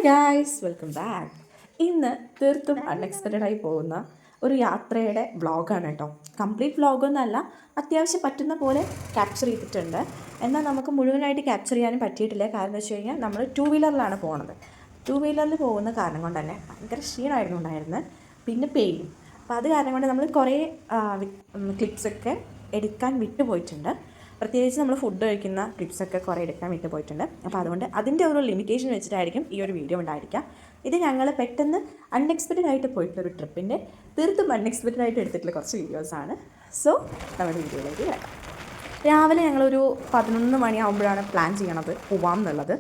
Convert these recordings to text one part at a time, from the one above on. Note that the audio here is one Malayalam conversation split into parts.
Guys, welcome back. ഇന്ന് തീർത്തും അൺഎക്സ്പെക്റ്റഡായി പോകുന്ന ഒരു യാത്രയുടെ വ്ളോഗാണ് കേട്ടോ. കംപ്ലീറ്റ് വ്ളോഗൊന്നുമല്ല, അത്യാവശ്യം പറ്റുന്ന പോലെ ക്യാപ്ചർ ചെയ്തിട്ടുണ്ട്. എന്നാൽ നമുക്ക് മുഴുവനായിട്ട് ക്യാപ്ചർ ചെയ്യാനും പറ്റിയിട്ടില്ല. കാരണം എന്ന് വെച്ച് കഴിഞ്ഞാൽ നമ്മൾ 2 വീലറിലാണ് പോകുന്നത്. 2 വീലറിൽ പോകുന്ന കാരണം കൊണ്ട് തന്നെ ഭയങ്കര ക്ഷീണമായിരുന്നു ഉണ്ടായിരുന്നത്, പിന്നെ പെയിനും. അപ്പോൾ അത് കാരണം കൊണ്ട് നമ്മൾ കുറേ ക്ലിപ്സൊക്കെ എടുക്കാൻ വിട്ടുപോയിട്ടുണ്ട്. പ്രത്യേകിച്ച് നമ്മൾ ഫുഡ് കഴിക്കുന്ന ക്ലിപ്സൊക്കെ കുറേ എടുക്കാൻ വിട്ടു പോയിട്ടുണ്ട്. അപ്പോൾ അതുകൊണ്ട് അതിൻ്റെ ഒരു ലിമിറ്റേഷൻ വെച്ചിട്ടായിരിക്കും ഈ ഒരു വീഡിയോ ഉണ്ടായിരിക്കുക. ഇത് ഞങ്ങൾ പെട്ടെന്ന് അൺഎക്സ്പെക്റ്റഡ് ആയിട്ട് പോയിട്ടുള്ളൊരു ട്രിപ്പിൻ്റെ തീർത്തും അൺഎക്സ്പെക്റ്റഡ് ആയിട്ട് എടുത്തിട്ടുള്ള കുറച്ച് വീഡിയോസാണ്. സോ നമ്മുടെ വീഡിയോയിലേക്ക് വരാം. രാവിലെ ഞങ്ങളൊരു 11 മണിയാകുമ്പോഴാണ് പ്ലാൻ ചെയ്യണത് പോവാം എന്നുള്ളത്.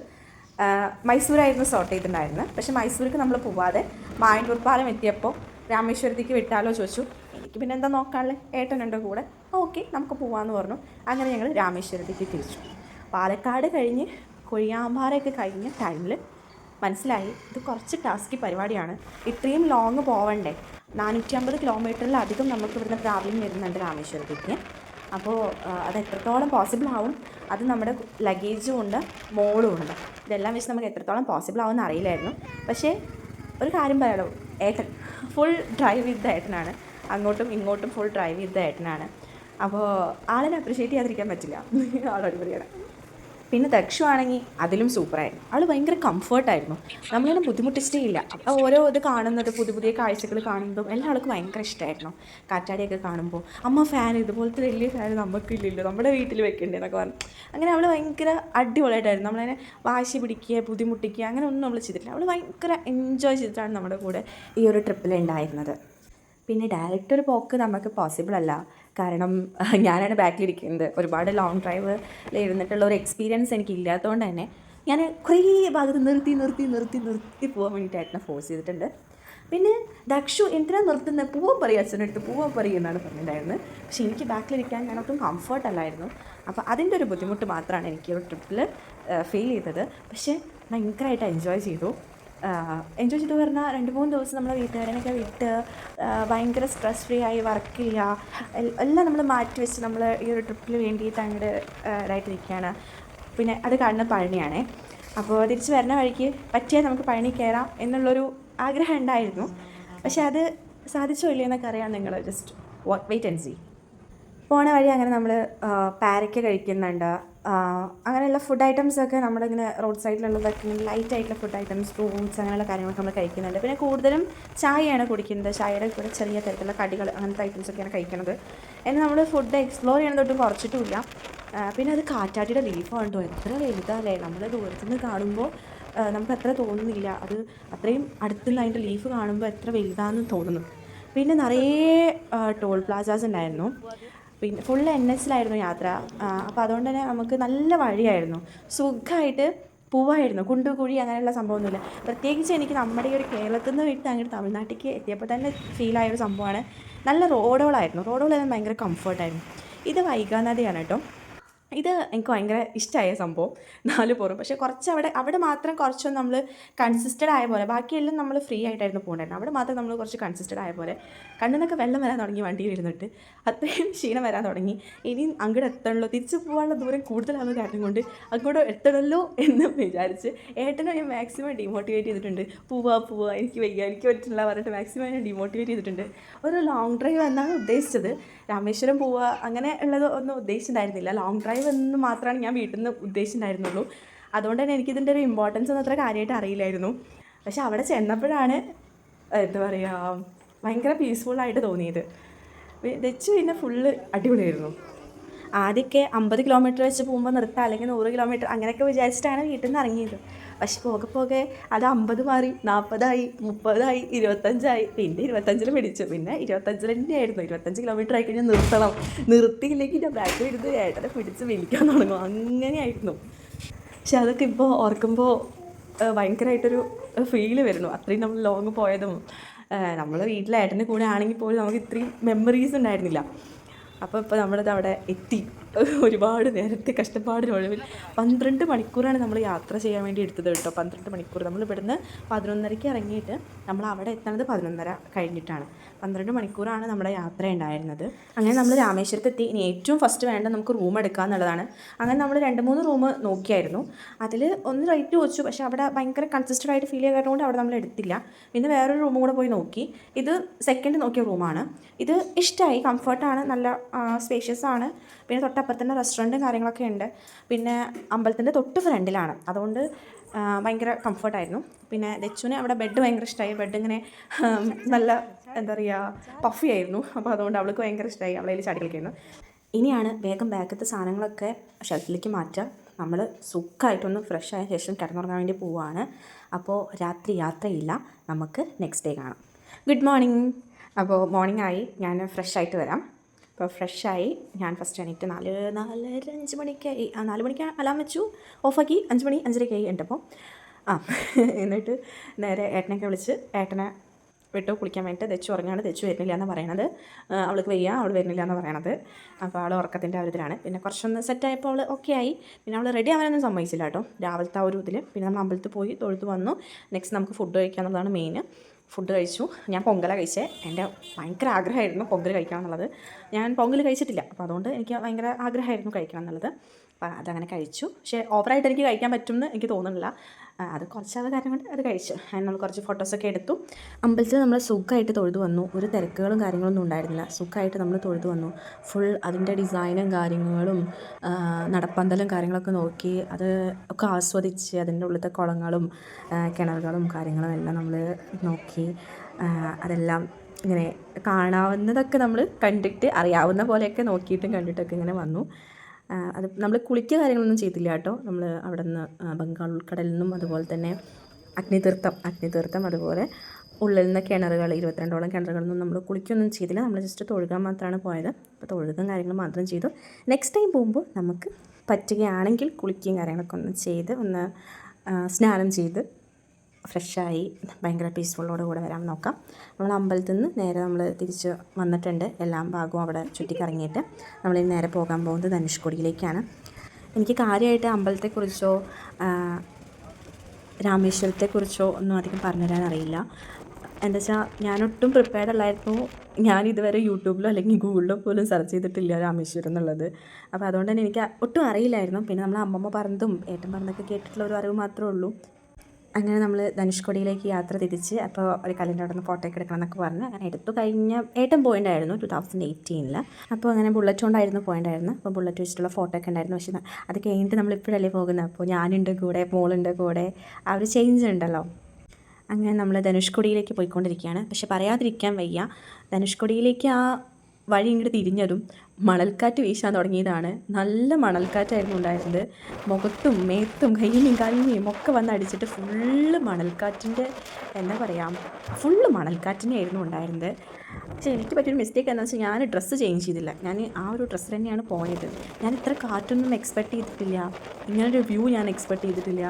മൈസൂരായിരുന്നു സോർട്ട് ചെയ്തിട്ടുണ്ടായിരുന്നത്. പക്ഷേ മൈസൂർക്ക് നമ്മൾ പോവാതെ മായന്നൂർ പാലം എത്തിയപ്പോൾ രാമേശ്വരത്തേക്ക് വിട്ടാലോ ചോദിച്ചു. എനിക്ക് പിന്നെ എന്താ നോക്കാനുള്ളത്, ഏട്ടനുണ്ട് കൂടെ. ഓക്കെ, നമുക്ക് പോകാമെന്ന് പറഞ്ഞു. അങ്ങനെ ഞങ്ങൾ രാമേശ്വരത്തേക്ക് തിരിച്ചു. പാലക്കാട് കഴിഞ്ഞ് കൊഴിയാമ്പാറയൊക്കെ കഴിഞ്ഞ ടൈമിൽ മനസ്സിലായി ഇത് കുറച്ച് ടാസ്കി പരിപാടിയാണ്. ഇത്രയും ലോങ് പോവണ്ടേ, 450 കിലോമീറ്ററിലധികം നമുക്ക് ഇവിടുന്ന് ട്രാവലിംഗ് വരുന്നുണ്ട് രാമേശ്വരത്തേക്ക്. അപ്പോൾ അത് എത്രത്തോളം പോസിബിൾ ആവും, അത് നമ്മുടെ ലഗേജും ഉണ്ട്, മോളും ഉണ്ട്. ഇതെല്ലാം വെച്ച് നമുക്ക് എത്രത്തോളം പോസിബിൾ ആവുമെന്ന് അറിയില്ലായിരുന്നു. പക്ഷേ ഒരു കാര്യം പറയാലോ, ഏട്ടൻ ഫുൾ ഡ്രൈവ് ചെയ്ത ഏട്ടനാണ്. അങ്ങോട്ടും ഇങ്ങോട്ടും ഫുൾ ഡ്രൈവ് ചെയ്ത ഏട്ടനാണ്. അപ്പോൾ ആളിനെ അപ്രിഷ്യേറ്റ് ചെയ്യാതിരിക്കാൻ പറ്റില്ല. ആളടിപൊളിയാണ്. പിന്നെ ദക്ഷു ആണെങ്കിൽ അതിലും സൂപ്പറായിരുന്നു. ആൾ ഭയങ്കര കംഫർട്ടായിരുന്നു. നമ്മളതിനെ ബുദ്ധിമുട്ടിച്ചിട്ടേ ഇല്ല. അപ്പോൾ ഓരോ ഇത് കാണുന്നത്, പുതിയ കാഴ്ചകൾ കാണുന്നതും എല്ലാം ആൾക്ക് ഭയങ്കര ഇഷ്ടമായിരുന്നു. കാറ്റാടിയൊക്കെ കാണുമ്പോൾ അമ്മ ഫാൻ, ഇതുപോലത്തെ വലിയ ഫാൻ നമുക്കില്ലല്ലോ, നമ്മുടെ വീട്ടിൽ വെക്കേണ്ടതെന്നൊക്കെ പറഞ്ഞു. അങ്ങനെ അവൾ ഭയങ്കര അടിപൊളിയായിട്ടായിരുന്നു. നമ്മളതിനെ വാശി പിടിക്കുക, ബുദ്ധിമുട്ടിക്കുക അങ്ങനെ ഒന്നും നമ്മൾ ചെയ്തിട്ടില്ല. അവൾ ഭയങ്കര എൻജോയ് ചെയ്തിട്ടാണ് നമ്മുടെ കൂടെ ഈ ഒരു ട്രിപ്പിൽ ഉണ്ടായിരുന്നത്. പിന്നെ ഡയറക്റ്റ് ഒരു പോക്ക് നമുക്ക് പോസിബിൾ അല്ല. കാരണം ഞാനാണ് ബാക്കിലിരിക്കുന്നത്. ഒരുപാട് ലോങ് ഡ്രൈവിൽ ഇരുന്നിട്ടുള്ള ഒരു എക്സ്പീരിയൻസ് എനിക്ക് ഇല്ലാത്തതുകൊണ്ട് തന്നെ ഞാൻ കുറേ ഭാഗത്ത് നിർത്തി പോകാൻ വേണ്ടിയിട്ടായിരുന്നു ഫോഴ്സ് ചെയ്തിട്ടുണ്ട്. പിന്നെ ദക്ഷു എന്തിനാ നിർത്തുന്നത്, പൂവൻ പറയും, അച്ഛനടുത്ത് പൂവൻ പറയും എന്നാണ് പറഞ്ഞിട്ടുണ്ടായിരുന്നത്. പക്ഷേ എനിക്ക് ബാക്കിലിരിക്കാൻ ഞാനൊട്ടും കംഫർട്ട് അല്ലായിരുന്നു. അപ്പോൾ അതിൻ്റെ ഒരു ബുദ്ധിമുട്ട് മാത്രമാണ് എനിക്ക് ഒരു ട്രിപ്പിൽ ഫീൽ ചെയ്തത്. പക്ഷേ ഭയങ്കരമായിട്ട് എൻജോയ് ചെയ്തു പറഞ്ഞാൽ 2-3 ദിവസം നമ്മളെ വീട്ടുകാരനൊക്കെ വിട്ട് ഭയങ്കര സ്ട്രെസ് ഫ്രീ ആയി വർക്ക് ചെയ്യുക എല്ലാം നമ്മൾ മാറ്റി വെച്ച് നമ്മൾ ഈ ഒരു ട്രിപ്പിന് വേണ്ടിയിട്ട് അങ്ങോട്ട് ഇതായിട്ടിരിക്കുകയാണ്. പിന്നെ അത് കാണുന്ന പഴനിയാണേ. അപ്പോൾ തിരിച്ച് വരുന്ന വഴിക്ക് പറ്റിയാൽ നമുക്ക് പഴനി കയറാം എന്നുള്ളൊരു ആഗ്രഹം ഉണ്ടായിരുന്നു. പക്ഷേ അത് സാധിച്ചോ ഇല്ലേ എന്നൊക്കെ അറിയാം. നിങ്ങൾ ജസ്റ്റ് വെയിറ്റ് ആൻഡ് സീ. പോണ വഴി അങ്ങനെ നമ്മൾ പാരയ്ക്ക കഴിക്കുന്നുണ്ട്. അങ്ങനെയുള്ള ഫുഡ് ഐറ്റംസൊക്കെ നമ്മളിങ്ങനെ റോഡ് സൈഡിലുള്ളതൊക്കെ ലൈറ്റായിട്ടുള്ള ഫുഡ് ഐറ്റംസ്, ഫ്രൂട്ട്സ് അങ്ങനെയുള്ള കാര്യങ്ങളൊക്കെ നമ്മൾ കഴിക്കുന്നുണ്ട്. പിന്നെ കൂടുതലും ചായയാണ് കുടിക്കുന്നത്. ചായയുടെ കൂടെ ചെറിയ തരത്തിലുള്ള കടികൾ അങ്ങനത്തെ ഐറ്റംസൊക്കെയാണ് കഴിക്കുന്നത്. എന്നാൽ നമ്മൾ ഫുഡ് എക്സ്പ്ലോർ ചെയ്യണത് തൊട്ടും കുറച്ചിട്ടുമില്ല. പിന്നെ അത് കാറ്റാടിയുടെ ലീഫ് കണ്ടു, എത്ര വലുതല്ലേ. നമ്മൾ ദൂരത്തുനിന്ന് കാണുമ്പോൾ നമുക്ക് അത്ര തോന്നുന്നില്ല, അത് അത്രയും അടുത്തുനിന്ന് അതിൻ്റെ ലീഫ് കാണുമ്പോൾ എത്ര വലുതാണെന്ന് തോന്നുന്നു. പിന്നെ നിറയെ ടോൾ പ്ലാസാസ് ഉണ്ടായിരുന്നു. പിന്നെ ഫുള്ള് NHലായിരുന്നു യാത്ര. അപ്പോൾ അതുകൊണ്ട് തന്നെ നമുക്ക് നല്ല വഴിയായിരുന്നു, സുഖമായിട്ട് പോവായിരുന്നു. കുണ്ടുകുഴി അങ്ങനെയുള്ള സംഭവമൊന്നുമില്ല. പ്രത്യേകിച്ച് എനിക്ക് നമ്മുടെ ഈ ഒരു കേരളത്തിൽ നിന്ന് വിട്ട് അങ്ങോട്ട് തമിഴ്നാട്ടിലേക്ക് എത്തിയപ്പോൾ തന്നെ ഫീലായൊരു സംഭവമാണ്. നല്ല റോഡുകളെല്ലാം ഭയങ്കര കംഫർട്ടായിരുന്നു. ഇത് വൈഗാനദിയാണ് കേട്ടോ. ഇത് എനിക്ക് ഭയങ്കര ഇഷ്ടമായ സംഭവം, 4 പുറം. പക്ഷേ കുറച്ച് അവിടെ മാത്രം കുറച്ചൊന്നും നമ്മൾ കൺസിസ്റ്റഡ് ആയ പോലെ, ബാക്കിയെല്ലാം നമ്മൾ ഫ്രീ ആയിട്ടായിരുന്നു പോകണ്ടായിരുന്നു. അവിടെ മാത്രം നമ്മൾ കുറച്ച് കൺസിസ്റ്റഡ് ആയ പോലെ. കണ്ണിനൊക്കെ വെള്ളം വരാൻ തുടങ്ങി വണ്ടിയിൽ ഇരുന്നിട്ട്, അത്രയും ക്ഷീണം വരാൻ തുടങ്ങി. ഇനി അങ്ങോട്ട് എത്തണമല്ലോ, തിരിച്ചു പോകാനുള്ള ദൂരം കൂടുതലാവുന്ന കാരണം കൊണ്ട് അങ്ങോട്ട് എത്തണമല്ലോ എന്ന് വിചാരിച്ച് ഏട്ടനെ ഞാൻ മാക്സിമം ഡിമോട്ടിവേറ്റ് ചെയ്തിട്ടുണ്ട്. പോവാ എനിക്ക് വയ്യ, എനിക്ക് പറ്റില്ല പറഞ്ഞിട്ട് മാക്സിമം ഞാൻ ഡിമോട്ടിവേറ്റ് ചെയ്തിട്ടുണ്ട്. ഒരു ലോങ് ഡ്രൈവ് എന്നാണ് ഉദ്ദേശിച്ചത്. രാമേശ്വരം പോവുക അങ്ങനെ ഉള്ളത് ഒന്നും ഉദ്ദേശിച്ചിട്ടുണ്ടായിരുന്നില്ല. ലോങ് ഡ്രൈവ് എന്ന് മാത്രമാണ് ഞാൻ വീട്ടിൽ നിന്ന് ഉദ്ദേശിച്ചിട്ടുണ്ടായിരുന്നുള്ളൂ. അതുകൊണ്ട് തന്നെ എനിക്കിതിൻ്റെ ഒരു ഇമ്പോർട്ടൻസ് ഒന്നും അത്ര കാര്യമായിട്ട് അറിയില്ലായിരുന്നു. പക്ഷെ അവിടെ ചെന്നപ്പോഴാണ് എന്താ പറയുക, ഭയങ്കര പീസ്ഫുള്ളായിട്ട് തോന്നിയത്. വെച്ച് പിന്നെ ഫുള്ള് അടിപൊളിയായിരുന്നു. ആദ്യമൊക്കെ 50 കിലോമീറ്റർ വെച്ച് പോകുമ്പോൾ നിർത്താം, അല്ലെങ്കിൽ 100 കിലോമീറ്റർ അങ്ങനെയൊക്കെ വിചാരിച്ചിട്ടാണ് വീട്ടിൽ നിന്ന് ഇറങ്ങിയത്. പക്ഷെ പോകെ അത് 50 മാറി, 40ആയി, 30ആയി, 25ആയി. പിന്നെ 25-ൽ പിടിച്ചു. പിന്നെ 25 തന്നെയായിരുന്നു. 25 കിലോമീറ്റർ ആയി കഴിഞ്ഞാൽ നിർത്തിയില്ലെങ്കിൽ ഞാൻ ബാക്കിൽ ഇരുന്ന് ഏട്ടനെ പിടിച്ച് വലിക്കാൻ തുടങ്ങും. അങ്ങനെയായിരുന്നു. പക്ഷെ അതൊക്കെ ഇപ്പോൾ ഓർക്കുമ്പോൾ ഭയങ്കരമായിട്ടൊരു ഫീല് വരുന്നു. അത്രയും നമ്മൾ ലോങ് പോയതും നമ്മൾ വീട്ടിലെ ഏട്ടൻ്റെ കൂടെ ആണെങ്കിൽ പോലും നമുക്ക് ഇത്രയും മെമ്മറീസ് ഉണ്ടായിരുന്നില്ല. അപ്പോൾ നമ്മളിത് അവിടെ എത്തി. ഒരുപാട് നേരത്തെ കഷ്ടപ്പാടിനൊഴിവിൽ 12 മണിക്കൂറാണ് നമ്മൾ യാത്ര ചെയ്യാൻ വേണ്ടി എടുത്തത് കേട്ടോ. 12 മണിക്കൂർ നമ്മൾ ഇവിടുന്ന് 11:30 ഇറങ്ങിയിട്ട് നമ്മൾ അവിടെ എത്തുന്നത് 11:30 കഴിഞ്ഞിട്ടാണ്. 12 മണിക്കൂറാണ് നമ്മുടെ യാത്ര ഉണ്ടായിരുന്നത്. അങ്ങനെ നമ്മൾ രാമേശ്വരത്തെത്തി. ഇനി ഏറ്റവും ഫസ്റ്റ് വേണ്ട നമുക്ക് റൂം എടുക്കുക എന്നുള്ളതാണ്. അങ്ങനെ നമ്മൾ 2-3 റൂം നോക്കിയായിരുന്നു. അതിൽ ഒന്ന് റേറ്റ് ചോദിച്ചു, പക്ഷേ അവിടെ ഭയങ്കര കൺസിസ്റ്റഡ് ആയിട്ട് ഫീൽ ചെയ്തതുകൊണ്ട് അവിടെ നമ്മൾ എടുത്തില്ല. പിന്നെ വേറൊരു റൂം കൂടെ പോയി നോക്കി. ഇത് സെക്കൻഡ് നോക്കിയ റൂമാണ്. ഇത് ഇഷ്ടമായി, കംഫർട്ടാണ്, നല്ല സ്പേഷ്യസ് ആണ്. പിന്നെ തൊട്ടപ്പുറത്ത് തന്നെ റെസ്റ്റോറൻറ്റും കാര്യങ്ങളൊക്കെ ഉണ്ട്. പിന്നെ അമ്പലത്തിൻ്റെ തൊട്ട് ഫ്രണ്ടിലാണ്, അതുകൊണ്ട് ഭയങ്കര കംഫർട്ടായിരുന്നു. പിന്നെ ദച്ചുവിന് അവിടെ ബെഡ് ഭയങ്കര ഇഷ്ടമായി. ബെഡ് ഇങ്ങനെ നല്ല എന്താ പറയുക പഫി ആയിരുന്നു. അപ്പോൾ അതുകൊണ്ട് അവൾക്ക് ഭയങ്കര ഇഷ്ടമായി. അവളതിൽ ചാടി കളിക്കുന്നു. ഇനിയാണ് വേഗം ബാഗത്തെ സാധനങ്ങളൊക്കെ ഷെൽഫിലേക്ക് മാറ്റുക. നമ്മൾ സുഖമായിട്ടൊന്ന് ഫ്രഷ് ആയ ശേഷം കിടന്നുറങ്ങാൻ വേണ്ടി പോവുകയാണ്. അപ്പോൾ രാത്രി യാത്രയില്ല, നമുക്ക് നെക്സ്റ്റ് ഡേ കാണാം. Good morning. അപ്പോൾ മോർണിംഗ് ആയി, ഞാൻ ഫ്രഷ് ആയിട്ട് വരാം. അപ്പോൾ ഫ്രഷായി ഞാൻ ഫസ്റ്റ് എണീറ്റ് 4:30-5 മണിക്കായി. 4 മണിക്ക് അലാം വെച്ചു, ഓഫാക്കി. 5 മണി 5:30 ഉണ്ടപ്പോൾ എന്നിട്ട് നേരെ ഏട്ടനൊക്കെ വിളിച്ച് ഏട്ടനെ വിട്ടു കുളിക്കാൻ വേണ്ടിയിട്ട്. ദച്ചു ഉറങ്ങാണ്. ദച്ചു വരുന്നില്ല എന്നാണ് പറയണത്. അവൾക്ക് വയ്യ, അവൾ വരുന്നില്ല എന്നാണ് പറയണത്. അപ്പോൾ അവൾ ഉറക്കത്തിൻ്റെ ആ ഒരു ഇതിലാണ്. പിന്നെ കുറച്ചൊന്ന് സെറ്റായപ്പോൾ അവൾ ഓക്കെ ആയി. പിന്നെ അവൾ റെഡി ആവാനൊന്നും സമ്മതിച്ചില്ല കേട്ടോ, രാവിലത്തെ ആ ഒരു ഇതിൽ. പിന്നെ നമ്മൾ അമ്പലത്തിൽ പോയി തൊഴുത്ത് വന്നു. നെക്സ്റ്റ് നമുക്ക് ഫുഡ് കഴിക്കുക എന്നുള്ളതാണ് മെയിൻ. ഫുഡ് കഴിച്ചു. ഞാൻ പൊങ്കലാണ് കഴിച്ചത്. എൻ്റെ ഭയങ്കര ആഗ്രഹമായിരുന്നു പൊങ്കൽ കഴിക്കണം എന്നുള്ളത്. ഞാൻ പൊങ്കൽ കഴിച്ചിട്ടില്ല, അപ്പോൾ അതുകൊണ്ട് എനിക്ക് ഭയങ്കര ആഗ്രഹമായിരുന്നു കഴിക്കണം എന്നുള്ളത്. അപ്പോൾ അതങ്ങനെ കഴിച്ചു. പക്ഷേ ഓവറായിട്ട് എനിക്ക് കഴിക്കാൻ പറ്റുമെന്ന് എനിക്ക് തോന്നുന്നില്ല. അത് കുറച്ചാൾ കാര്യം കൊണ്ട് അത് കഴിച്ചു. നമ്മൾ കുറച്ച് ഫോട്ടോസൊക്കെ എടുത്തു. അമ്പലത്തിൽ നമ്മൾ സുഖമായിട്ട് തൊഴുതു വന്നു. ഒരു തിരക്കുകളും കാര്യങ്ങളൊന്നും ഉണ്ടായിരുന്നില്ല. സുഖമായിട്ട് നമ്മൾ തൊഴുതു വന്നു. ഫുൾ അതിൻ്റെ ഡിസൈനും കാര്യങ്ങളും നടപ്പന്തലും കാര്യങ്ങളൊക്കെ നോക്കി അത് ഒക്കെ ആസ്വദിച്ച് അതിൻ്റെ ഉള്ളിലത്തെ കുളങ്ങളും കിണറുകളും കാര്യങ്ങളും എല്ലാം നമ്മൾ നോക്കി. അതെല്ലാം ഇങ്ങനെ കാണാവുന്നതൊക്കെ നമ്മൾ കണ്ടിട്ട് അറിയാവുന്ന പോലെയൊക്കെ നോക്കിയിട്ടും കണ്ടിട്ടൊക്കെ ഇങ്ങനെ വന്നു. അത് നമ്മൾ കുളിക്കുക കാര്യങ്ങളൊന്നും ചെയ്തില്ല കേട്ടോ. നമ്മൾ അവിടെ നിന്ന് ബംഗാൾ ഉൾക്കടലിൽ നിന്നും അതുപോലെ തന്നെ അഗ്നിതീർത്ഥം അതുപോലെ ഉള്ളിൽ നിന്ന് കിണറുകൾ 22ഓളം കിണറുകളിൽ നിന്നും നമ്മൾ കുളിക്കൊന്നും ചെയ്തില്ല. നമ്മൾ ജസ്റ്റ് തൊഴുകാൻ മാത്രമാണ് പോയത്. അപ്പോൾ തൊഴുകും കാര്യങ്ങൾ മാത്രം ചെയ്തു. നെക്സ്റ്റ് ടൈം പോകുമ്പോൾ നമുക്ക് പറ്റുകയാണെങ്കിൽ കുളിക്കുകയും കാര്യങ്ങളൊക്കെ ഒന്ന് ചെയ്ത് ഒന്ന് സ്നാനം ചെയ്ത് ഫ്രഷായി ഭയങ്കര പീസ്ഫുള്ളോടെ കൂടെ വരാൻ നോക്കാം. നമ്മൾ അമ്പലത്തിൽ നിന്ന് നേരെ നമ്മൾ തിരിച്ച് വന്നിട്ടുണ്ട്. എല്ലാം ഭാഗവും അവിടെ ചുറ്റിക്കറങ്ങിയിട്ട് നമ്മൾ നേരെ പോകാൻ പോകുന്നത് ധനുഷ്കോടിയിലേക്കാണ്. എനിക്ക് കാര്യമായിട്ട് അമ്പലത്തെക്കുറിച്ചോ രാമേശ്വരത്തെക്കുറിച്ചോ ഒന്നും അധികം പറഞ്ഞുതരാൻ അറിയില്ല. എന്താ വെച്ചാൽ ഞാനൊട്ടും പ്രിപ്പയർഡ് അല്ലായിരുന്നു. ഞാനിതുവരെ യൂട്യൂബിലോ അല്ലെങ്കിൽ ഗൂഗിളിലോ പോലും സെർച്ച് ചെയ്തിട്ടില്ല രാമേശ്വരം എന്നുള്ളത്. അപ്പോൾ അതുകൊണ്ട് തന്നെ എനിക്ക് ഒട്ടും അറിയില്ലായിരുന്നു. പിന്നെ നമ്മൾ അമ്മമ്മ പറഞ്ഞതും ഏട്ടൻ പറഞ്ഞതൊക്കെ കേട്ടിട്ടുള്ള ഒരു അറിവ് മാത്രമേ ഉള്ളൂ. അങ്ങനെ നമ്മൾ ധനുഷ്കോടിയിലേക്ക് യാത്ര തിരിച്ച്. അപ്പോൾ ഒരു കല്ലിൻ്റെ അവിടെ നിന്ന് ഫോട്ടോ ഒക്കെ എടുക്കണം എന്നൊക്കെ പറഞ്ഞ് അങ്ങനെ എടുത്തു. കഴിഞ്ഞ ഏട്ടൻ പോയിട്ടുണ്ടായിരുന്നു 2018. അപ്പോൾ അങ്ങനെ ബുള്ളറ്റ് കൊണ്ടായിരുന്നു പോയിട്ടുണ്ടായിരുന്നു. അപ്പോൾ ബുള്ളറ്റ് വെച്ചിട്ടുള്ള ഫോട്ടോ ഒക്കെ ഉണ്ടായിരുന്നു. പക്ഷേ അത് കഴിഞ്ഞിട്ട് നമ്മൾ ഇപ്പോഴല്ലേ പോകുന്നത്. അപ്പോൾ ഞാനുണ്ട് കൂടെ, മോളുണ്ട് കൂടെ, ആ ഒരു ചേഞ്ച് ഉണ്ടല്ലോ. അങ്ങനെ നമ്മൾ ധനുഷ്കോടിയിലേക്ക് പോയിക്കൊണ്ടിരിക്കുകയാണ്. പക്ഷെ പറയാതിരിക്കാൻ വയ്യ, ധനുഷ്കോടിയിലേക്ക് ആ വഴി ഇങ്ങോട്ട് തിരിഞ്ഞതും മണൽക്കാറ്റ് വീശാൻ തുടങ്ങിയതാണ്. നല്ല മണൽക്കാറ്റായിരുന്നു ഉണ്ടായിരുന്നത്. മുഖത്തും മേത്തും കയ്യിലും കാലിനെയും ഒക്കെ വന്ന് അടിച്ചിട്ട് ഫുള്ള് മണൽക്കാറ്റിൻ്റെ എന്താ പറയുക, ഫുള്ള് മണൽക്കാറ്റിനെ ആയിരുന്നു ഉണ്ടായിരുന്നത്. പക്ഷേ എനിക്ക് പറ്റിയൊരു മിസ്റ്റേക്ക് എന്താണെന്ന് വെച്ചാൽ ഞാൻ ഡ്രസ്സ് ചേഞ്ച് ചെയ്തില്ല. ഞാൻ ആ ഒരു ഡ്രസ്സ് തന്നെയാണ് പോയത്. ഞാൻ ഇത്ര കാറ്റൊന്നും എക്സ്പെക്റ്റ് ചെയ്തിട്ടില്ല, ഇങ്ങനൊരു വ്യൂ ഞാൻ എക്സ്പെക്റ്റ് ചെയ്തിട്ടില്ല.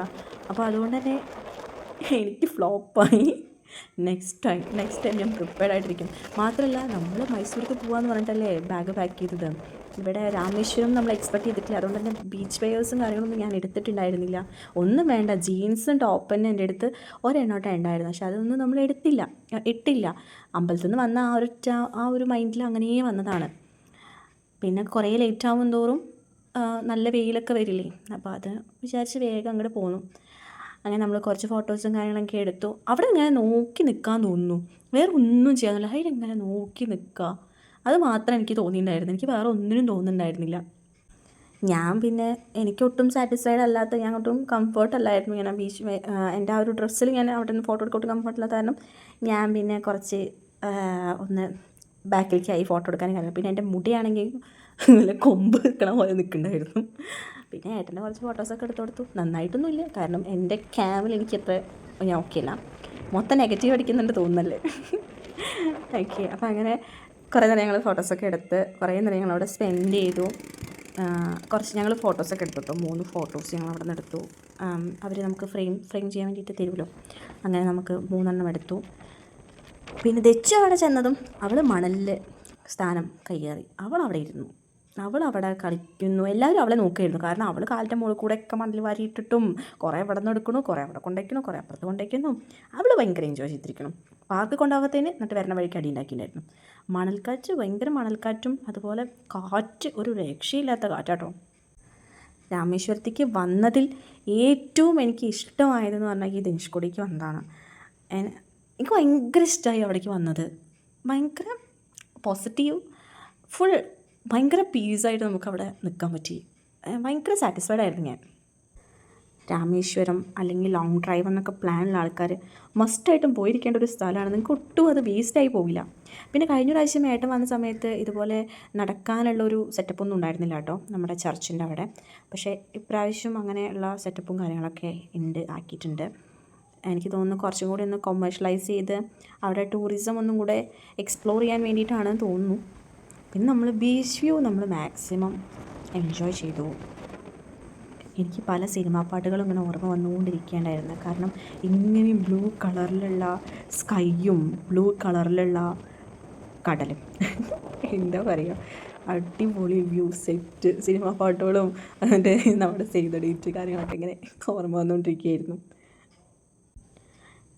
അപ്പോൾ അതുകൊണ്ട് തന്നെ എനിക്ക് ഫ്ലോപ്പായി. നെക്സ്റ്റ് ടൈം ഞാൻ പ്രിപ്പയർഡ് ആയിട്ടിരിക്കും. മാത്രമല്ല നമ്മൾ മൈസൂർക്ക് പോകാമെന്ന് പറഞ്ഞിട്ടല്ലേ ബാഗ് പാക്ക് ചെയ്തത്. ഇവിടെ രാമേശ്വരം നമ്മൾ എക്സ്പെക്റ്റ് ചെയ്തിട്ടില്ല. അതുകൊണ്ട് തന്നെ ബീച്ച് വെയേഴ്സും കാര്യങ്ങളൊന്നും ഞാൻ എടുത്തിട്ടുണ്ടായിരുന്നില്ല. ഒന്നും വേണ്ട, ജീൻസും ടോപ്പ് തന്നെ എൻ്റെ അടുത്ത് ഒരെണ്ണോട്ടം ഉണ്ടായിരുന്നു. പക്ഷെ അതൊന്നും നമ്മൾ ഇട്ടില്ല. അമ്പലത്തിൽ നിന്ന് വന്ന ആ ഒരു മൈൻഡിൽ അങ്ങനെ വന്നതാണ്. പിന്നെ കുറേ ലേറ്റ് ആവും തോറും നല്ല വെയിലൊക്കെ വരില്ലേ, അപ്പോൾ അത് വിചാരിച്ച് വേഗം അങ്ങോട്ട് പോന്നു. അങ്ങനെ നമ്മൾ കുറച്ച് ഫോട്ടോസും കാര്യങ്ങളൊക്കെ എടുത്തു. അവിടെ ഇങ്ങനെ നോക്കി നിൽക്കാൻ തോന്നുന്നു, വേറെ ഒന്നും ചെയ്യാനില്ല. അതിലിങ്ങനെ നോക്കി നിൽക്കുക, അത് മാത്രം എനിക്ക് തോന്നിയിട്ടുണ്ടായിരുന്നു. എനിക്ക് വേറെ ഒന്നിനും തോന്നുന്നുണ്ടായിരുന്നില്ല. ഞാൻ പിന്നെ എനിക്കൊട്ടും സാറ്റിസ്ഫൈഡ് അല്ലാത്ത, ഞാൻ ഒട്ടും കംഫർട്ട് അല്ലായിരുന്നു. ഞാൻ എൻ്റെ ആ ഒരു ഡ്രസ്സിൽ ഞാൻ അവിടെ നിന്ന് ഫോട്ടോ എടുക്കോട്ട് കംഫർട്ട് ഇല്ലാത്ത കാരണം ഞാൻ പിന്നെ കുറച്ച് ഒന്ന് ബാക്കിലേക്കായി ഫോട്ടോ എടുക്കാനും കാര്യം. പിന്നെ എൻ്റെ മുടിയാണെങ്കിൽ നല്ല കൊമ്പ് നിൽക്കണ പോലെ നിൽക്കുന്നുണ്ടായിരുന്നു. പിന്നെ ഏട്ടൻ്റെ കുറച്ച് ഫോട്ടോസൊക്കെ എടുത്തു കൊടുത്തു. നന്നായിട്ടൊന്നുമില്ല, കാരണം എൻ്റെ ക്യാമിൽ എനിക്ക് അത്ര ഞാൻ ഓക്കെ അല്ല, മൊത്തം നെഗറ്റീവ് അടിക്കുന്നുണ്ട് തോന്നുന്നല്ലേ. ഓക്കെ, അപ്പോൾ അങ്ങനെ കുറേ നേരം ഞങ്ങൾ ഫോട്ടോസൊക്കെ എടുത്ത് കുറേ നേരം ഞങ്ങളവിടെ സ്പെൻഡ് ചെയ്തു. കുറച്ച് ഞങ്ങൾ ഫോട്ടോസൊക്കെ എടുത്തു. 3 ഫോട്ടോസ് ഞങ്ങൾ അവിടെ നിന്ന് എടുത്തു. അവർ നമുക്ക് ഫ്രെയിം ചെയ്യാൻ വേണ്ടിയിട്ട് തരുമല്ലോ, അങ്ങനെ നമുക്ക് 3 എടുത്തു. പിന്നെ ദച്ചു അവിടെ ചെന്നതും അവൾ മണലിൽ സ്ഥാനം കയ്യേറി, അവൾ അവിടെ ഇരുന്നു. അവളവിടെ കളിക്കുന്നു. എല്ലാവരും അവളെ നോക്കുകയായിരുന്നു. കാരണം അവൾ കാലിൻ്റെ മുകളിൽ കൂടെ ഒക്കെ മണ്ണിൽ വാരിയിട്ടിട്ടും കുറേ ഇവിടെ നിന്ന് എടുക്കണു, കുറേ അവിടെ കൊണ്ടുവയ്ക്കുന്നു, കുറേ അപ്പുറത്ത് കൊണ്ടുവയ്ക്കുന്നു. അവൾ ഭയങ്കര എൻജോയ് ചെയ്തിരിക്കണം. പാർക്ക് കൊണ്ടുപോകത്തേന് എന്നിട്ട് വരുന്ന വഴിക്ക് അടി ഉണ്ടാക്കിയിട്ടുണ്ടായിരുന്നു. മണൽക്കാറ്റ്, ഭയങ്കര മണൽക്കാറ്റും അതുപോലെ കാറ്റ്, ഒരു രക്ഷയില്ലാത്ത കാറ്റാട്ടോ. രാമേശ്വരത്തേക്ക് വന്നതിൽ ഏറ്റവും എനിക്ക് ഇഷ്ടമായതെന്ന് പറഞ്ഞാൽ ഈ ധനുഷ്കോടിക്ക് വന്നതാണ്. എനിക്ക് ഭയങ്കര ഇഷ്ടമായി അവിടേക്ക് വന്നത്. ഭയങ്കര പോസിറ്റീവ്, ഫുൾ ഭയങ്കര പീസായിട്ട് നമുക്കവിടെ നിൽക്കാൻ പറ്റി. ഭയങ്കര സാറ്റിസ്ഫൈഡ് ആയിരുന്നു ഞാൻ. രാമേശ്വരം അല്ലെങ്കിൽ ലോങ് ഡ്രൈവ് എന്നൊക്കെ പ്ലാനുള്ള ആൾക്കാർ മസ്റ്റായിട്ടും പോയിരിക്കേണ്ട ഒരു സ്ഥലമാണ്. നിങ്ങൾക്ക് ഒട്ടും അത് വേസ്റ്റായി പോവില്ല. പിന്നെ കഴിഞ്ഞ പ്രാവശ്യം ഏട്ടൻ വന്ന സമയത്ത് ഇതുപോലെ നടക്കാനുള്ളൊരു സെറ്റപ്പൊന്നും ഉണ്ടായിരുന്നില്ല കേട്ടോ നമ്മുടെ ചർച്ചിൻ്റെ അവിടെ. പക്ഷേ ഇപ്രാവശ്യം അങ്ങനെയുള്ള സെറ്റപ്പും കാര്യങ്ങളൊക്കെ ആക്കിയിട്ടുണ്ട്. എനിക്ക് തോന്നുന്നു കുറച്ചും കൂടി ഒന്ന് കൊമേഴ്ഷ്യലൈസ് ചെയ്ത് അവിടെ ടൂറിസം ഒന്നും കൂടെ എക്സ്പ്ലോർ ചെയ്യാൻ വേണ്ടിയിട്ടാണെന്ന് തോന്നുന്നു. പിന്നെ നമ്മൾ ബീച്ച് വ്യൂ നമ്മൾ മാക്സിമം എൻജോയ് ചെയ്തു. എനിക്ക് പല സിനിമാ പാട്ടുകളും ഇങ്ങനെ ഓർമ്മ വന്നുകൊണ്ടിരിക്കേണ്ടായിരുന്നു. കാരണം ഇങ്ങനെ ബ്ലൂ കളറിലുള്ള സ്കൈയും ബ്ലൂ കളറിലുള്ള കടലും എന്താ പറയുക, അടിപൊളി വ്യൂ സെറ്റ് സിനിമാ പാട്ടുകളും അതിൻ്റെ നമ്മുടെ സേവ് ദ ഡേറ്റ് കാര്യങ്ങളൊക്കെ ഇങ്ങനെ ഓർമ്മ വന്നുകൊണ്ടിരിക്കുകയായിരുന്നു.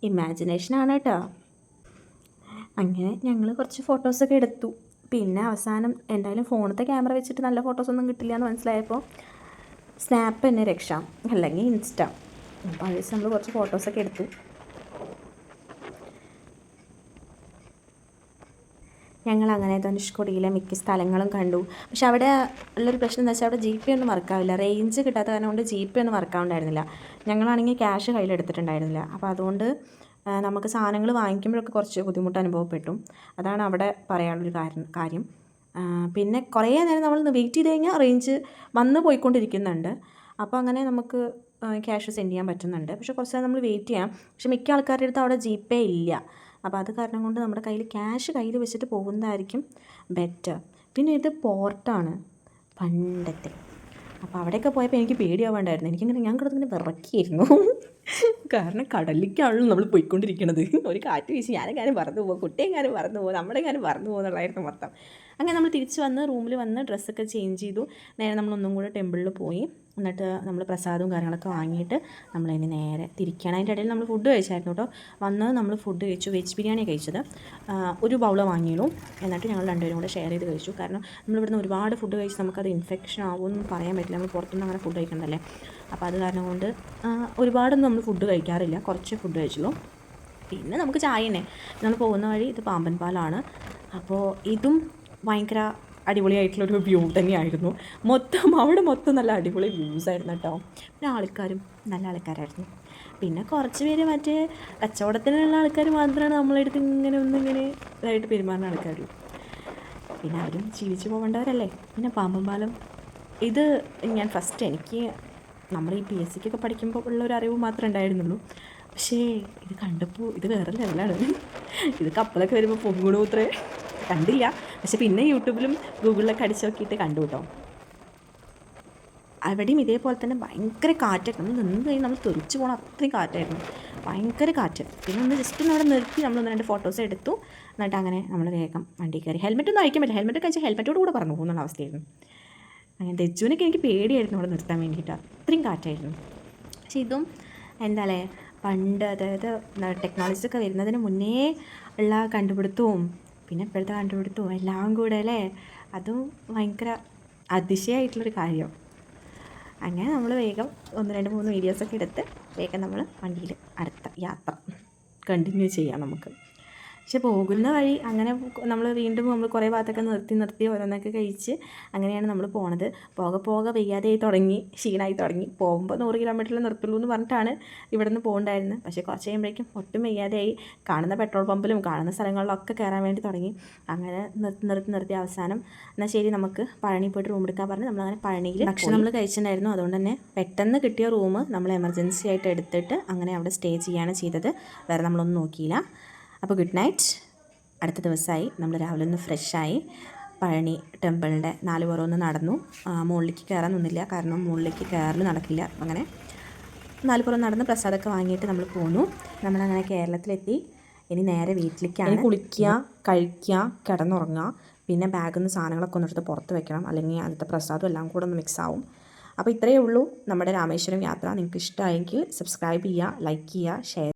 ഇമാജിനേഷനാണ് കേട്ടോ. അങ്ങനെ ഞങ്ങൾ കുറച്ച് ഫോട്ടോസൊക്കെ എടുത്തു. പിന്നെ അവസാനം എന്തായാലും ഫോണിലത്തെ ക്യാമറ വെച്ചിട്ട് നല്ല ഫോട്ടോസൊന്നും കിട്ടില്ല എന്ന് മനസ്സിലായപ്പോൾ സ്നാപ്പ് തന്നെ രക്ഷ, അല്ലെങ്കിൽ ഇൻസ്റ്റ. അപ്പോൾ അത് വെച്ച് നമ്മൾ കുറച്ച് ഫോട്ടോസൊക്കെ എടുത്തു. ഞങ്ങളങ്ങനെ ധനുഷ്കോടിയിലെ മിക്ക സ്ഥലങ്ങളും കണ്ടു. പക്ഷെ അവിടെ ഉള്ളൊരു പ്രശ്നം എന്താ വെച്ചാൽ അവിടെ ജി പേ ഒന്നും വർക്കാവില്ല. റേഞ്ച് കിട്ടാത്ത കാരണം കൊണ്ട് ജി പേ ഒന്നും വർക്കാവുണ്ടായിരുന്നില്ല. ഞങ്ങളാണെങ്കിൽ ക്യാഷ് കയ്യിലെടുത്തിട്ടുണ്ടായിരുന്നില്ല. അപ്പോൾ അതുകൊണ്ട് നമുക്ക് സാധനങ്ങൾ വാങ്ങിക്കുമ്പോഴൊക്കെ കുറച്ച് ബുദ്ധിമുട്ട് അനുഭവപ്പെട്ടു. അതാണ് അവിടെ പറയാനുള്ളൊരു കാര്യം. പിന്നെ കുറേ നേരം നമ്മൾ വെയിറ്റ് ചെയ്ത് കഴിഞ്ഞാൽ റേഞ്ച് വന്ന് പോയിക്കൊണ്ടിരിക്കുന്നുണ്ട്. അപ്പോൾ അങ്ങനെ നമുക്ക് ക്യാഷ് സെൻഡ് ചെയ്യാൻ പറ്റുന്നുണ്ട്. പക്ഷേ കുറച്ച് നേരം നമ്മൾ വെയിറ്റ് ചെയ്യാം. പക്ഷേ മിക്ക ആൾക്കാരുടെ അടുത്ത് അവിടെ ജി പേ ഇല്ല. അപ്പോൾ അത് കാരണം കൊണ്ട് നമ്മുടെ കയ്യിൽ ക്യാഷ് കയ്യിൽ വെച്ചിട്ട് പോകുന്നതായിരിക്കും ബെറ്റർ. പിന്നെ ഇത് പോർട്ടാണ് പണ്ടത്തെ. അപ്പോൾ അവിടെയൊക്കെ പോയപ്പോൾ എനിക്ക് പേടിയാവേണ്ടായിരുന്നു. ഞാൻ കിടന്നിങ്ങനെ വിറക്കിയായിരുന്നു. കാരണം കടലിലേക്കാണല്ലോ നമ്മൾ പോയിക്കൊണ്ടിരിക്കുന്നത്. ഒരു കാറ്റ് വീശി ഞാനെങ്ങാനും പറന്നു പോകും, കുട്ടിയെങ്ങാനും പറന്നു പോകും, നമ്മളെങ്ങാനും പറന്നു പോകുന്നുള്ളതായിരുന്നു മൊത്തം. അങ്ങനെ നമ്മൾ തിരിച്ച് വന്ന് റൂമിൽ വന്ന് ഡ്രസ്സൊക്കെ ചേഞ്ച് ചെയ്തു. നേരെ നമ്മളൊന്നും കൂടെ ടെമ്പിളിൽ പോയി. എന്നിട്ട് നമ്മൾ പ്രസാദവും കാര്യങ്ങളൊക്കെ വാങ്ങിയിട്ട് നമ്മളിനി നേരെ തിരിക്കുകയാണ്. അതിൻ്റെ ഇടയിൽ നമ്മൾ ഫുഡ് കഴിച്ചായിരുന്നു കേട്ടോ. വന്ന് നമ്മൾ ഫുഡ് കഴിച്ചു. വെജ് ബിരിയാണി കഴിച്ചത്. ഒരു ബൗള് വാങ്ങിയുള്ളൂ. എന്നിട്ട് ഞങ്ങൾ രണ്ടുപേരും കൂടെ ഷെയർ ചെയ്ത് കഴിച്ചു. കാരണം നമ്മളിവിടുന്ന് ഒരുപാട് ഫുഡ് കഴിച്ച് നമുക്കത് ഇൻഫെക്ഷൻ ആവുമെന്നും പറയാൻ പറ്റില്ല. നമ്മൾ പുറത്തുനിന്ന് അങ്ങനെ ഫുഡ് കഴിക്കണ്ടല്ലേ. അപ്പോൾ അത് കാരണം കൊണ്ട് ഒരുപാടൊന്നും നമ്മൾ ഫുഡ് കഴിക്കാറില്ല. കുറച്ച് ഫുഡ് കഴിച്ചുള്ളൂ. പിന്നെ നമുക്ക് ചായ തന്നെ. നമ്മൾ പോകുന്ന വഴി ഇത് പാമ്പൻ പാലാണ്. അപ്പോൾ ഇതും ഭയങ്കര അടിപൊളിയായിട്ടുള്ളൊരു വ്യൂ തന്നെയായിരുന്നു. അവിടെ മൊത്തം നല്ല അടിപൊളി വ്യൂസായിരുന്നു കേട്ടോ. പിന്നെ ആൾക്കാരും നല്ല ആൾക്കാരായിരുന്നു. പിന്നെ കുറച്ച് പേര് മറ്റേ കച്ചവടത്തിനുള്ള ആൾക്കാർ മാത്രമാണ് നമ്മളെടുത്ത് ഒന്നിങ്ങനെ ഇതായിട്ട് പെരുമാറുന്ന ആൾക്കാർ. പിന്നെ അവരും ജീവിച്ച് പോകേണ്ടവരല്ലേ. പിന്നെ പാമ്പൻ പാലം ഇത് ഞാൻ ഫസ്റ്റ് എനിക്ക് നമ്മൾ ഈ PSC പഠിക്കുമ്പോൾ ഉള്ളൊരു അറിവ് മാത്രമേ ഉണ്ടായിരുന്നുള്ളൂ. പക്ഷേ ഇത് കണ്ടപ്പോൾ ഇത് വേറെ ലെവലാണ്. ഇത് കപ്പലൊക്കെ വരുമ്പോൾ പൊങ്ങൂടൂത്രേ കണ്ടില്ല. പക്ഷെ പിന്നെ യൂട്യൂബിലും ഗൂഗിളിലൊക്കെ അടിച്ച് നോക്കിയിട്ട് കണ്ടു കേട്ടോ. അവിടെയും ഇതേപോലെ തന്നെ ഭയങ്കര കാറ്റൊക്കെ നമ്മൾ നിന്ന് കഴിഞ്ഞാൽ നമ്മൾ തെറിച്ച് പോകണം, അത്രയും കാറ്റായിരുന്നു. ഭയങ്കര കാറ്റ്. പിന്നെ ഒന്ന് ജസ്റ്റ് ഒന്ന് അവിടെ നിർത്തി നമ്മളൊന്ന് 2 ഫോട്ടോസ് എടുത്തു. എന്നിട്ട് അങ്ങനെ നമ്മൾ വേഗം വണ്ടി കയറി. ഹെൽമെറ്റൊന്നും അയക്കാൻ പറ്റില്ല. ഹെൽമെറ്റ് കഴിച്ചാൽ ഹെൽമെറ്റോട് കൂടെ പറഞ്ഞു പോകുന്നുള്ള അവസ്ഥയായിരുന്നു. അങ്ങനെ ദജ്ജുവിനൊക്കെ എനിക്ക് പേടിയായിരുന്നു അവിടെ നിർത്താൻ വേണ്ടിയിട്ട്, അത്രയും കാറ്റായിരുന്നു. പക്ഷേ ഇതും എന്താല്ലേ പണ്ട്, അതായത് ടെക്നോളജിയൊക്കെ വരുന്നതിന് മുന്നേ ഉള്ള കണ്ടുപിടുത്തവും പിന്നെ ഇപ്പോഴത്തെ കണ്ടുപിടുത്തവും എല്ലാം കൂടെ അല്ലേ, അതും ഭയങ്കര അതിശയമായിട്ടുള്ളൊരു കാര്യം. അങ്ങനെ നമ്മൾ വേഗം 1, 2, 3 വീഡിയോസൊക്കെ എടുത്ത് വേഗം നമ്മൾ വണ്ടിയിൽ അടുത്ത യാത്ര കണ്ടിന്യൂ ചെയ്യാം നമുക്ക്. പക്ഷെ പോകുന്ന വഴി അങ്ങനെ നമ്മൾ വീണ്ടും നമ്മൾ കുറേ ഭാഗത്തൊക്കെ നിർത്തി ഓരോന്നൊക്കെ കഴിച്ച് അങ്ങനെയാണ് നമ്മൾ പോണത്. പോകെ വയ്യാതെയായി തുടങ്ങി, ക്ഷീണമായി തുടങ്ങി. പോകുമ്പോൾ 100 കിലോമീറ്ററിൽ നിർത്തുള്ളൂ എന്ന് പറഞ്ഞിട്ടാണ് ഇവിടെ നിന്ന് പോകണ്ടായിരുന്നത്. പക്ഷേ കുറച്ച് കഴിയുമ്പോഴേക്കും ഒട്ടും വയ്യാതെയായി. കാണുന്ന പെട്രോൾ പമ്പിലും കാണുന്ന സ്ഥലങ്ങളിലൊക്കെ കയറാൻ വേണ്ടി തുടങ്ങി. അങ്ങനെ നിർത്തി അവസാനം എന്നാൽ ശരി നമുക്ക് പഴനി പോയിട്ട് റൂം എടുക്കാൻ പറഞ്ഞ് നമ്മളങ്ങനെ പഴനിയിൽ ഭക്ഷണം നമ്മൾ കഴിച്ചിട്ടുണ്ടായിരുന്നു. അതുകൊണ്ട് തന്നെ പെട്ടെന്ന് കിട്ടിയ റൂം നമ്മൾ എമർജൻസി ആയിട്ട് എടുത്തിട്ട് അങ്ങനെ അവിടെ സ്റ്റേ ചെയ്യുകയാണ് ചെയ്തത്. വേറെ നമ്മളൊന്നും നോക്കിയില്ല. അപ്പോൾ ഗുഡ് നൈറ്റ്. അടുത്ത ദിവസമായി നമ്മൾ രാവിലെ ഒന്ന് ഫ്രഷായി പഴനി ടെമ്പിളിൻ്റെ 4 പുറമൊന്ന് നടന്നു. മുകളിലേക്ക് കയറാൻ നിന്നില്ല, കാരണം മുകളിലേക്ക് കയറൽ നടക്കില്ല. അങ്ങനെ 4 പുറം നടന്ന് പ്രസാദമൊക്കെ വാങ്ങിയിട്ട് നമ്മൾ പോന്നു. നമ്മളങ്ങനെ കേരളത്തിലെത്തി. ഇനി നേരെ വീട്ടിലേക്കാണ്. കുളിക്കുക, കഴിക്കുക, കിടന്നുറങ്ങുക, പിന്നെ ബാഗിൽ നിന്ന് സാധനങ്ങളൊക്കെ ഒന്നെടുത്ത് പുറത്ത് വെക്കണം, അല്ലെങ്കിൽ അതിലത്തെ പ്രസാദം എല്ലാം കൂടെ ഒന്ന് മിക്സ് ആവും. അപ്പോൾ ഇത്രയേ ഉള്ളൂ നമ്മുടെ രാമേശ്വരം യാത്ര. നിങ്ങൾക്ക് ഇഷ്ടമായെങ്കിൽ സബ്സ്ക്രൈബ് ചെയ്യുക, ലൈക്ക് ചെയ്യുക, ഷെയർ